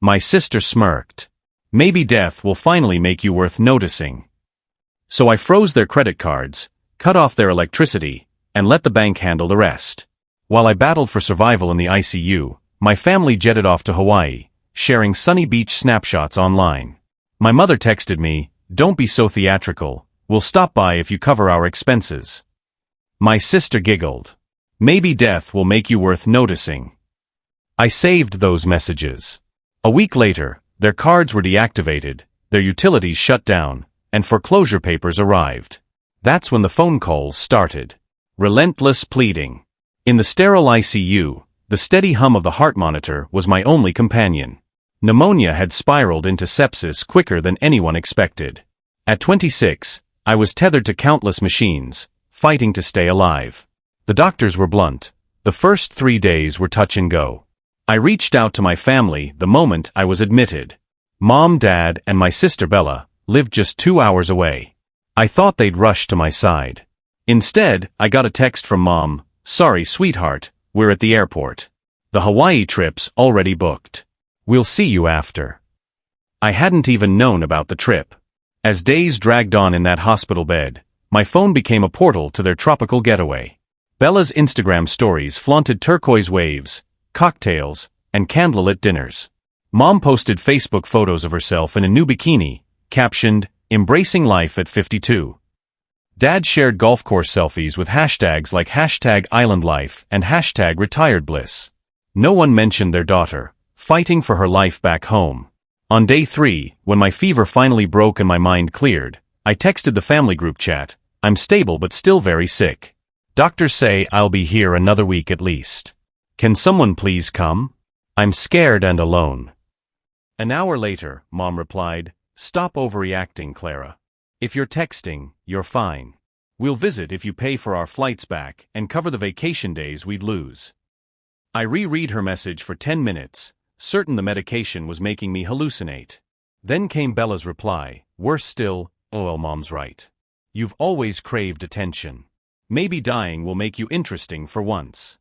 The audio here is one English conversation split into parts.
My sister smirked. Maybe death will finally make you worth noticing. So I froze their credit cards, cut off their electricity, and let the bank handle the rest. While I battled for survival in the ICU, my family jetted off to Hawaii, sharing sunny beach snapshots online. My mother texted me, "Don't be so theatrical, we'll stop by if you cover our expenses." My sister giggled. Maybe death will make you worth noticing. I saved those messages. A week later, their cards were deactivated, their utilities shut down, and foreclosure papers arrived. That's when the phone calls started. Relentless pleading. In the sterile ICU, the steady hum of the heart monitor was my only companion. Pneumonia had spiraled into sepsis quicker than anyone expected. At 26, I was tethered to countless machines, fighting to stay alive. The doctors were blunt. The first 3 days were touch and go. I reached out to my family the moment I was admitted. Mom, Dad, and my sister Bella lived just 2 hours away. I thought they'd rush to my side. Instead, I got a text from Mom, "Sorry, sweetheart, we're at the airport. The Hawaii trip's already booked. We'll see you after." I hadn't even known about the trip. As days dragged on in that hospital bed, my phone became a portal to their tropical getaway. Bella's Instagram stories flaunted turquoise waves, cocktails, and candlelit dinners. Mom posted Facebook photos of herself in a new bikini, captioned, "Embracing life at 52." Dad shared golf course selfies with hashtags like #IslandLife and #RetiredBliss. No one mentioned their daughter, fighting for her life back home. On day 3, when my fever finally broke and my mind cleared, I texted the family group chat, "I'm stable but still very sick. Doctors say I'll be here another week at least. Can someone please come? I'm scared and alone." An hour later, Mom replied, "Stop overreacting, Clara. If you're texting, you're fine. We'll visit if you pay for our flights back and cover the vacation days we'd lose." I reread her message for 10 minutes, certain the medication was making me hallucinate. Then came Bella's reply, "Worse still, well, Mom's right. You've always craved attention. Maybe dying will make you interesting for once."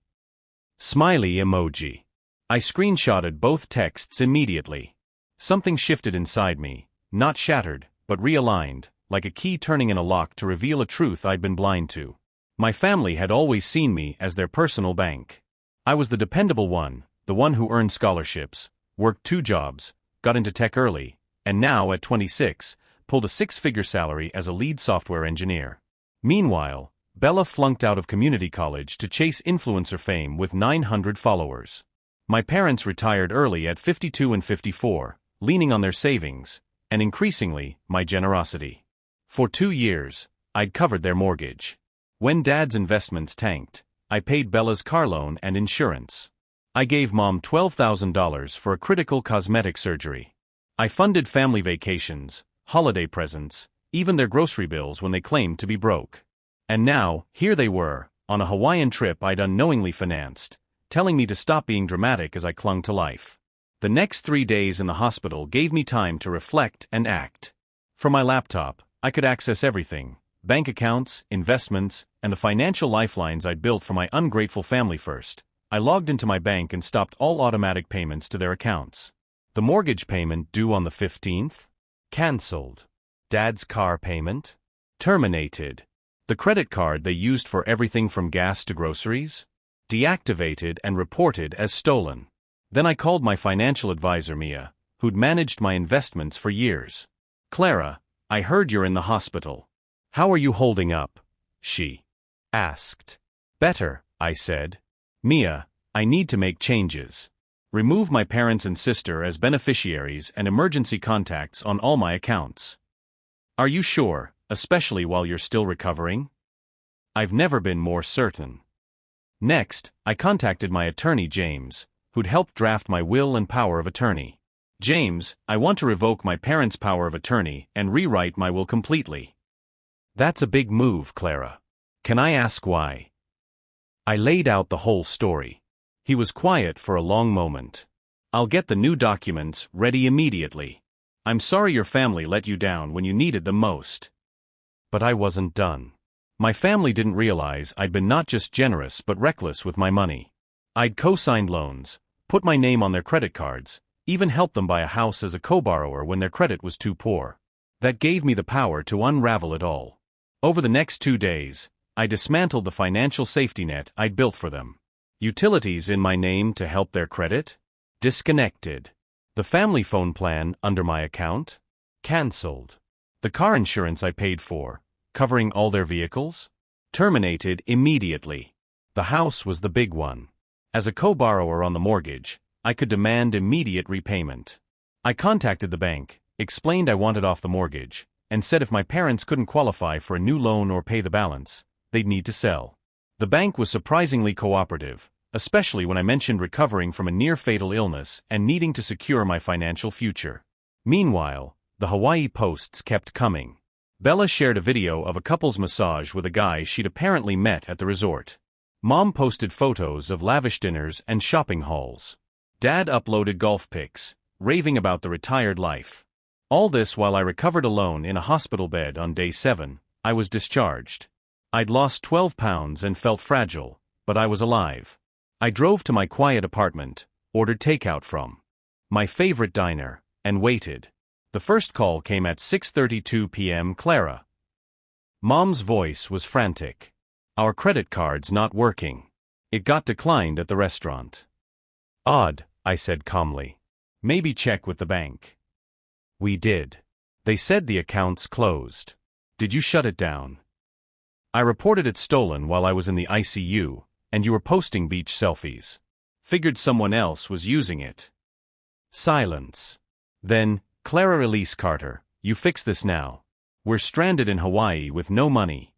Smiley emoji. I screenshotted both texts immediately. Something shifted inside me, not shattered, but realigned, like a key turning in a lock to reveal a truth I'd been blind to. My family had always seen me as their personal bank. I was the dependable one, the one who earned scholarships, worked 2 jobs, got into tech early, and now, at 26, pulled a 6-figure salary as a lead software engineer. Meanwhile, Bella flunked out of community college to chase influencer fame with 900 followers. My parents retired early at 52 and 54, leaning on their savings, and increasingly, my generosity. For 2 years, I'd covered their mortgage. When Dad's investments tanked, I paid Bella's car loan and insurance. I gave Mom $12,000 for a critical cosmetic surgery. I funded family vacations, holiday presents, even their grocery bills when they claimed to be broke. And now, here they were, on a Hawaiian trip I'd unknowingly financed, telling me to stop being dramatic as I clung to life. The next 3 days in the hospital gave me time to reflect and act. From my laptop, I could access everything: bank accounts, investments, and the financial lifelines I'd built for my ungrateful family first. I logged into my bank and stopped all automatic payments to their accounts. The mortgage payment due on the 15th? Cancelled. Dad's car payment? Terminated. The credit card they used for everything from gas to groceries? Deactivated and reported as stolen. Then I called my financial advisor Mia, who'd managed my investments for years. "Clara, I heard you're in the hospital. How are you holding up?" she asked. "Better," I said. "Mia, I need to make changes. Remove my parents and sister as beneficiaries and emergency contacts on all my accounts." "Are you sure, especially while you're still recovering?" "I've never been more certain." Next, I contacted my attorney James, who'd helped draft my will and power of attorney. "James, I want to revoke my parents' power of attorney and rewrite my will completely." "That's a big move, Clara. Can I ask why?" I laid out the whole story. He was quiet for a long moment. "I'll get the new documents ready immediately. I'm sorry your family let you down when you needed them most." But I wasn't done. My family didn't realize I'd been not just generous but reckless with my money. I'd co-signed loans, put my name on their credit cards, Even helped them buy a house as a co-borrower when their credit was too poor. That gave me the power to unravel it all. Over the next 2 days, I dismantled the financial safety net I'd built for them. Utilities in my name to help their credit? Disconnected. The family phone plan under my account? Cancelled. The car insurance I paid for, covering all their vehicles? Terminated immediately. The house was the big one. As a co-borrower on the mortgage, I could demand immediate repayment. I contacted the bank, explained I wanted off the mortgage, and said if my parents couldn't qualify for a new loan or pay the balance, they'd need to sell. The bank was surprisingly cooperative, especially when I mentioned recovering from a near-fatal illness and needing to secure my financial future. Meanwhile, the Hawaii posts kept coming. Bella shared a video of a couple's massage with a guy she'd apparently met at the resort. Mom posted photos of lavish dinners and shopping hauls. Dad uploaded golf pics, raving about the retired life. All this while I recovered alone in a hospital bed on day 7. I was discharged. I'd lost 12 pounds and felt fragile, but I was alive. I drove to my quiet apartment, ordered takeout from my favorite diner, and waited. The first call came at 6:32 p.m. Clara. Mom's voice was frantic. Our credit card's not working. It got declined at the restaurant. Odd, I said calmly. Maybe check with the bank. We did. They said the account's closed. Did you shut it down? I reported it stolen while I was in the ICU, and you were posting beach selfies. Figured someone else was using it. Silence. Then, Clara Elise Carter, you fix this now. We're stranded in Hawaii with no money.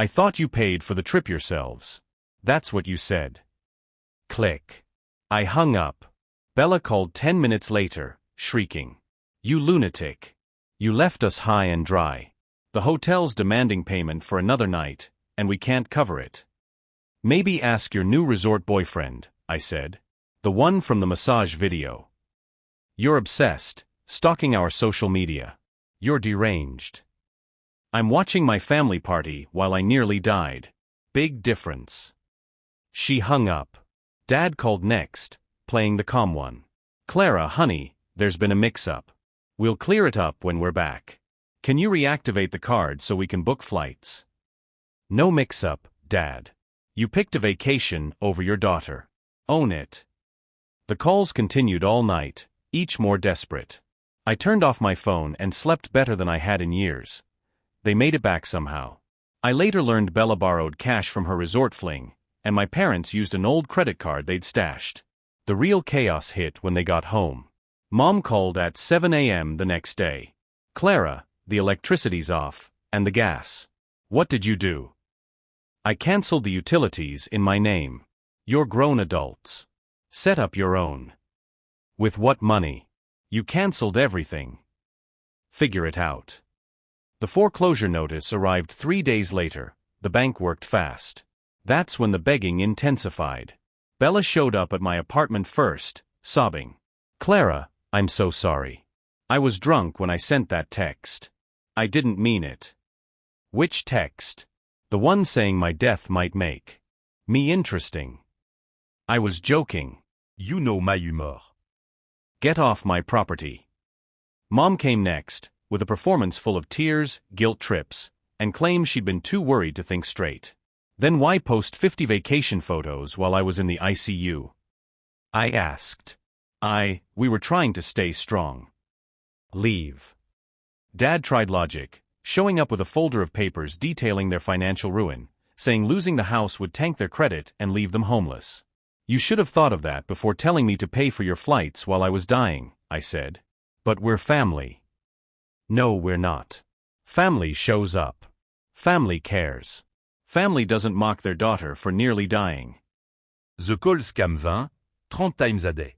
I thought you paid for the trip yourselves. That's what you said. Click. I hung up. Bella called 10 minutes later, shrieking. You lunatic. You left us high and dry. The hotel's demanding payment for another night, and we can't cover it. Maybe ask your new resort boyfriend, I said. The one from the massage video. You're obsessed, stalking our social media. You're deranged. I'm watching my family party while I nearly died. Big difference. She hung up. Dad called next, playing the calm one. Clara, honey, there's been a mix-up. We'll clear it up when we're back. Can you reactivate the card so we can book flights? No mix-up, Dad. You picked a vacation over your daughter. Own it. The calls continued all night, each more desperate. I turned off my phone and slept better than I had in years. They made it back somehow. I later learned Bella borrowed cash from her resort fling, and my parents used an old credit card they'd stashed. The real chaos hit when they got home. Mom called at 7 a.m. the next day. Clara, the electricity's off, and the gas. What did you do? I canceled the utilities in my name. You're grown adults. Set up your own. With what money? You canceled everything. Figure it out. The foreclosure notice arrived 3 days later. The bank worked fast. That's when the begging intensified. Bella showed up at my apartment first, sobbing. Clara, I'm so sorry. I was drunk when I sent that text. I didn't mean it. Which text? The one saying my death might make me interesting. I was joking. You know my humor. Get off my property. Mom came next, with a performance full of tears, guilt trips, and claims she'd been too worried to think straight. Then why post 50 vacation photos while I was in the ICU? I asked. We were trying to stay strong. Leave. Dad tried logic, showing up with a folder of papers detailing their financial ruin, saying losing the house would tank their credit and leave them homeless. You should have thought of that before telling me to pay for your flights while I was dying, I said. But we're family. No, we're not. Family shows up. Family cares. Family doesn't mock their daughter for nearly dying. The call scam 30 times a day.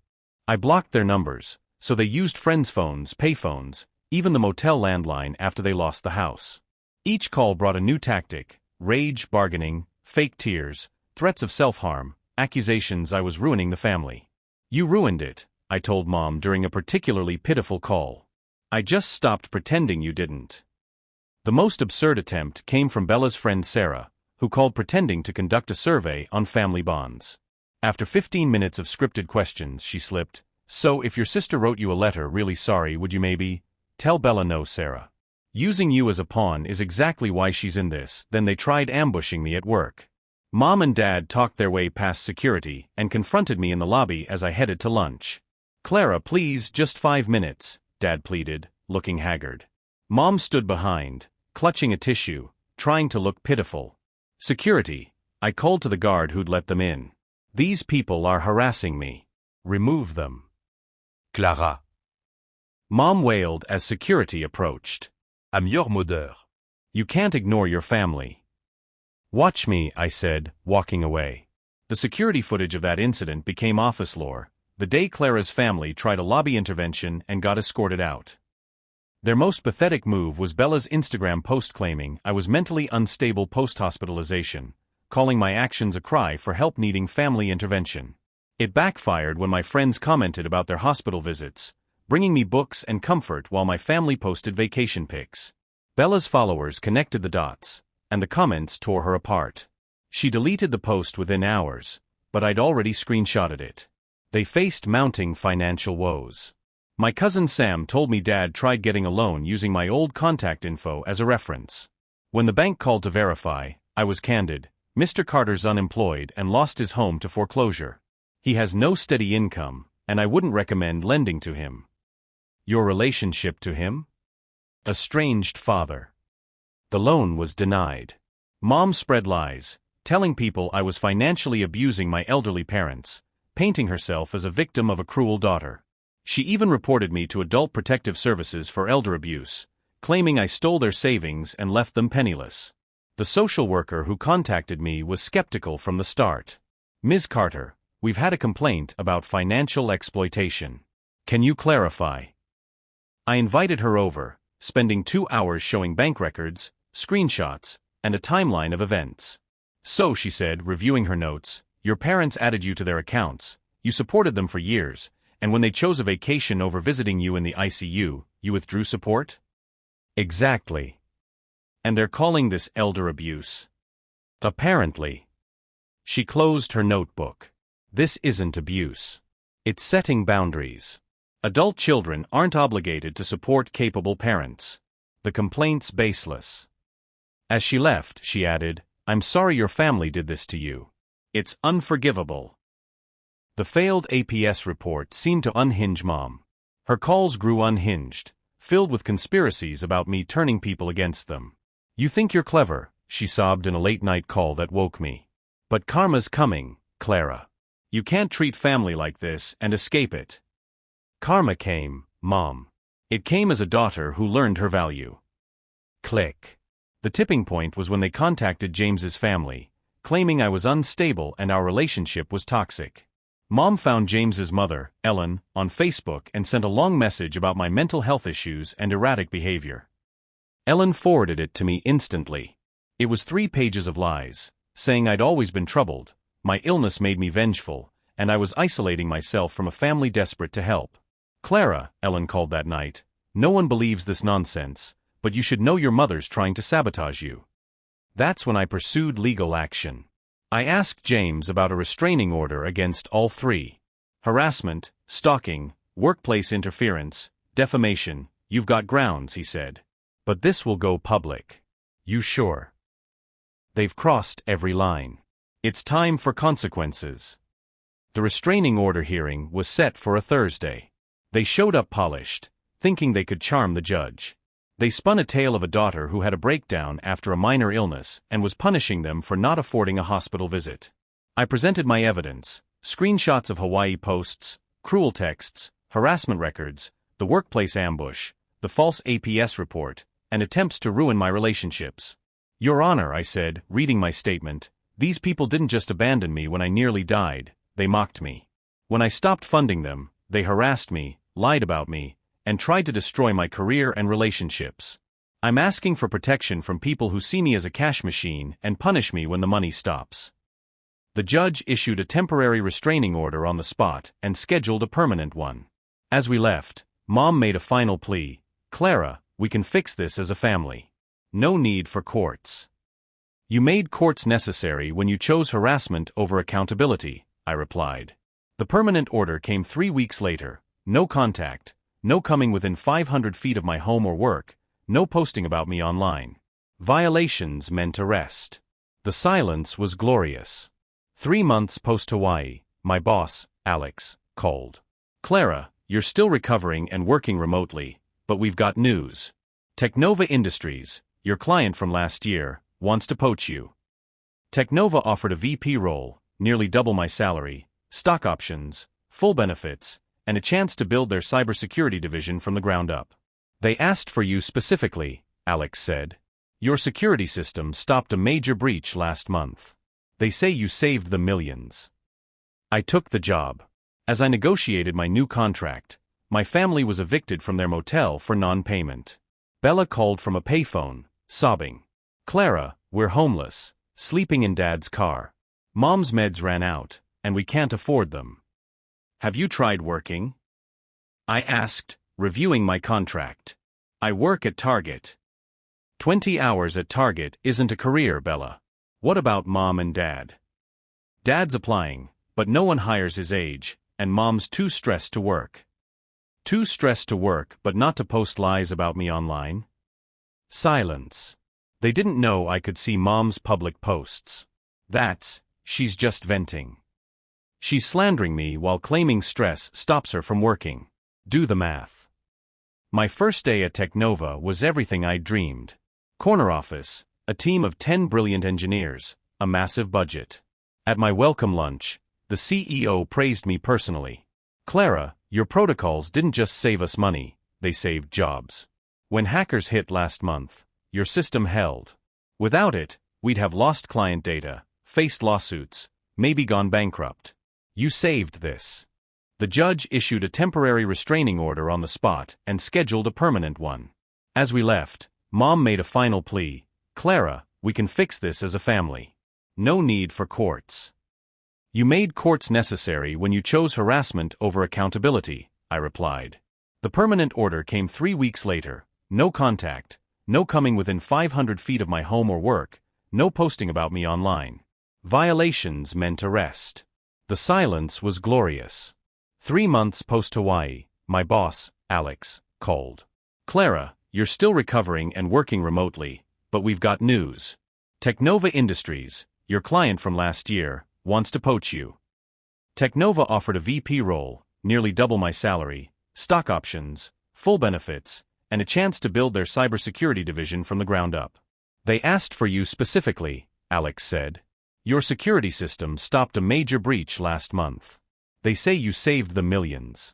I blocked their numbers, so they used friends' phones, payphones, even the motel landline after they lost the house. Each call brought a new tactic: rage, bargaining, fake tears, threats of self-harm, accusations I was ruining the family. You ruined it, I told Mom during a particularly pitiful call. I just stopped pretending you didn't. The most absurd attempt came from Bella's friend Sarah, who called pretending to conduct a survey on family bonds. After 15 minutes of scripted questions, she slipped, So if your sister wrote you a letter really sorry, would you maybe tell Bella no, Sarah? Using you as a pawn is exactly why she's in this. Then they tried ambushing me at work. Mom and Dad talked their way past security and confronted me in the lobby as I headed to lunch. Clara, please, just 5 minutes, Dad pleaded, looking haggard. Mom stood behind, clutching a tissue, trying to look pitiful. Security, I called to the guard who'd let them in. These people are harassing me. Remove them. Clara. Mom wailed as security approached. À mieux modeur. You can't ignore your family. Watch me, I said, walking away. The security footage of that incident became office lore, the day Clara's family tried a lobby intervention and got escorted out. Their most pathetic move was Bella's Instagram post claiming I was mentally unstable post-hospitalization, calling my actions a cry for help needing family intervention. It backfired when my friends commented about their hospital visits, bringing me books and comfort while my family posted vacation pics. Bella's followers connected the dots, and the comments tore her apart. She deleted the post within hours, but I'd already screenshotted it. They faced mounting financial woes. My cousin Sam told me Dad tried getting a loan using my old contact info as a reference. When the bank called to verify, I was candid. Mr. Carter's unemployed and lost his home to foreclosure. He has no steady income, and I wouldn't recommend lending to him. Your relationship to him? Estranged father. The loan was denied. Mom spread lies, telling people I was financially abusing my elderly parents, painting herself as a victim of a cruel daughter. She even reported me to Adult Protective Services for elder abuse, claiming I stole their savings and left them penniless. The social worker who contacted me was skeptical from the start. Ms. Carter, we've had a complaint about financial exploitation. Can you clarify? I invited her over, spending 2 hours showing bank records, screenshots, and a timeline of events. So, she said, reviewing her notes, your parents added you to their accounts, you supported them for years, and when they chose a vacation over visiting you in the ICU, you withdrew support? Exactly. And they're calling this elder abuse. Apparently. She closed her notebook. This isn't abuse. It's setting boundaries. Adult children aren't obligated to support capable parents. The complaint's baseless. As she left, she added, I'm sorry your family did this to you. It's unforgivable. The failed APS report seemed to unhinge Mom. Her calls grew unhinged, filled with conspiracies about me turning people against them. You think you're clever, she sobbed in a late-night call that woke me. But karma's coming, Clara. You can't treat family like this and escape it. Karma came, Mom. It came as a daughter who learned her value. Click. The tipping point was when they contacted James's family, claiming I was unstable and our relationship was toxic. Mom found James's mother, Ellen, on Facebook and sent a long message about my mental health issues and erratic behavior. Ellen forwarded it to me instantly. It was 3 pages of lies, saying I'd always been troubled, my illness made me vengeful, and I was isolating myself from a family desperate to help. Clara, Ellen called that night, no one believes this nonsense, but you should know your mother's trying to sabotage you. That's when I pursued legal action. I asked James about a restraining order against all 3. Harassment, stalking, workplace interference, defamation, you've got grounds, he said. But this will go public. You sure? They've crossed every line. It's time for consequences. The restraining order hearing was set for a Thursday. They showed up polished, thinking they could charm the judge. They spun a tale of a daughter who had a breakdown after a minor illness and was punishing them for not affording a hospital visit. I presented my evidence, screenshots of Hawaii posts, cruel texts, harassment records, the workplace ambush, the false APS report, and attempts to ruin my relationships. Your Honor, I said, reading my statement, these people didn't just abandon me when I nearly died, they mocked me. When I stopped funding them, they harassed me, lied about me, and tried to destroy my career and relationships. I'm asking for protection from people who see me as a cash machine and punish me when the money stops. The judge issued a temporary restraining order on the spot and scheduled a permanent one. As we left, Mom made a final plea, Clara, we can fix this as a family. No need for courts. You made courts necessary when you chose harassment over accountability, I replied. The permanent order came 3 weeks later: no contact, no coming within 500 feet of my home or work, no posting about me online. Violations meant arrest. The silence was glorious. 3 months post-Hawaii, my boss, Alex, called. "Clara, you're still recovering and working remotely, but we've got news. Technova Industries, your client from last year, wants to poach you." Technova offered a VP role, nearly double my salary, stock options, full benefits, and a chance to build their cybersecurity division from the ground up. "They asked for you specifically," Alex said. "Your security system stopped a major breach last month. They say you saved them millions." I took the job. As I negotiated my new contract, my family was evicted from their motel for non-payment. Bella called from a payphone, sobbing. "Clara, we're homeless, sleeping in Dad's car. Mom's meds ran out, and we can't afford them. Have you tried working?" I asked, reviewing my contract. "I work at Target." 20 hours at Target isn't a career, Bella. "What about Mom and Dad?" "Dad's applying, but no one hires his age, and Mom's too stressed to work." "Too stressed to work but not to post lies about me online?" Silence. They didn't know I could see Mom's public posts. She's just venting. She's slandering me while claiming stress stops her from working. Do the math. My first day at Technova was everything I'd dreamed. Corner office, a team of 10 brilliant engineers, a massive budget. At my welcome lunch, the CEO praised me personally. "Clara, your protocols didn't just save us money, they saved jobs. When hackers hit last month, your system held. Without it, we'd have lost client data, faced lawsuits, maybe gone bankrupt. You saved this." The judge issued a temporary restraining order on the spot and scheduled a permanent one. As we left, Mom made a final plea. "Clara, we can fix this as a family. No need for courts." "You made courts necessary when you chose harassment over accountability," I replied. The permanent order came 3 weeks later: no contact, no coming within 500 feet of my home or work, no posting about me online. Violations meant arrest. The silence was glorious. 3 months post-Hawaii, my boss, Alex, called. "Clara, you're still recovering and working remotely, but we've got news. Technova Industries, your client from last year, wants to poach you." Technova offered a VP role, nearly double my salary, stock options, full benefits, and a chance to build their cybersecurity division from the ground up. "They asked for you specifically," Alex said. "Your security system stopped a major breach last month. They say you saved them millions."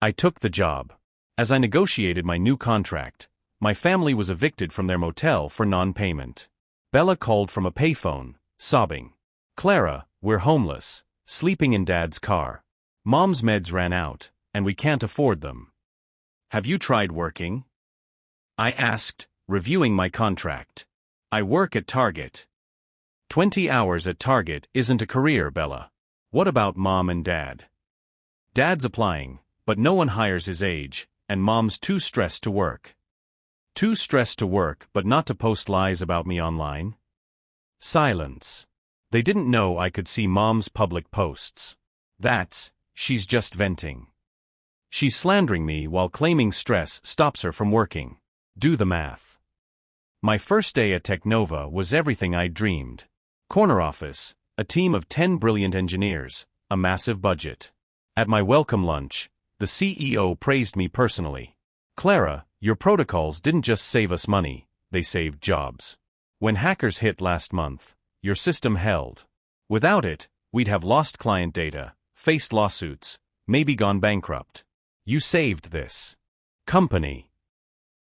I took the job. As I negotiated my new contract, my family was evicted from their motel for non-payment. Bella called from a payphone, sobbing. "Clara, we're homeless, sleeping in Dad's car. Mom's meds ran out, and we can't afford them. Have you tried working?" I asked, reviewing my contract. "I work at Target." 20 hours at Target isn't a career, Bella. "What about Mom and Dad?" "Dad's applying, but no one hires his age, and Mom's too stressed to work." "Too stressed to work but not to post lies about me online?" Silence. They didn't know I could see Mom's public posts. She's just venting. She's slandering me while claiming stress stops her from working. Do the math. My first day at Technova was everything I'd dreamed. Corner office, a team of 10 brilliant engineers, a massive budget. At my welcome lunch, the CEO praised me personally. "Clara, your protocols didn't just save us money, they saved jobs. When hackers hit last month, your system held. Without it, we'd have lost client data, faced lawsuits, maybe gone bankrupt. You saved this company."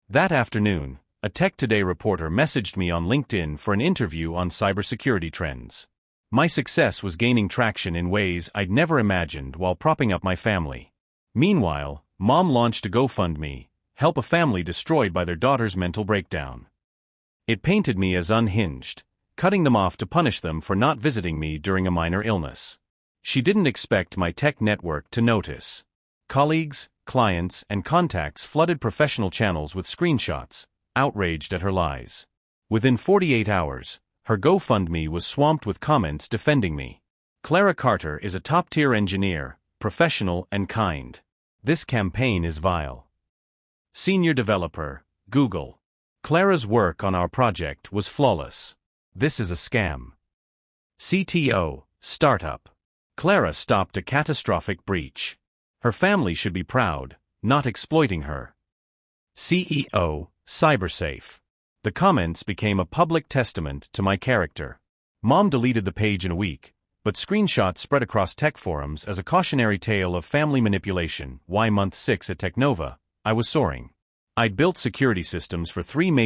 That afternoon, a Tech Today reporter messaged me on LinkedIn for an interview on cybersecurity trends. My success was gaining traction in ways I'd never imagined while propping up my family. Meanwhile, Mom launched a GoFundMe, help a family destroyed by their daughter's mental breakdown. It painted me as unhinged, cutting them off to punish them for not visiting me during a minor illness. She didn't expect my tech network to notice. Colleagues, clients, and contacts flooded professional channels with screenshots, outraged at her lies. Within 48 hours, her GoFundMe was swamped with comments defending me. Clara Carter is a top-tier engineer, professional and kind. This campaign is vile. Senior developer, Google. Clara's work on our project was flawless. This is a scam. CTO, startup. Clara stopped a catastrophic breach. Her family should be proud, not exploiting her. CEO, cybersafe. The comments became a public testament to my character. Mom deleted the page in a week, but screenshots spread across tech forums as a cautionary tale of family manipulation. Month 6 at Technova, I was soaring. I'd built security systems for 3 major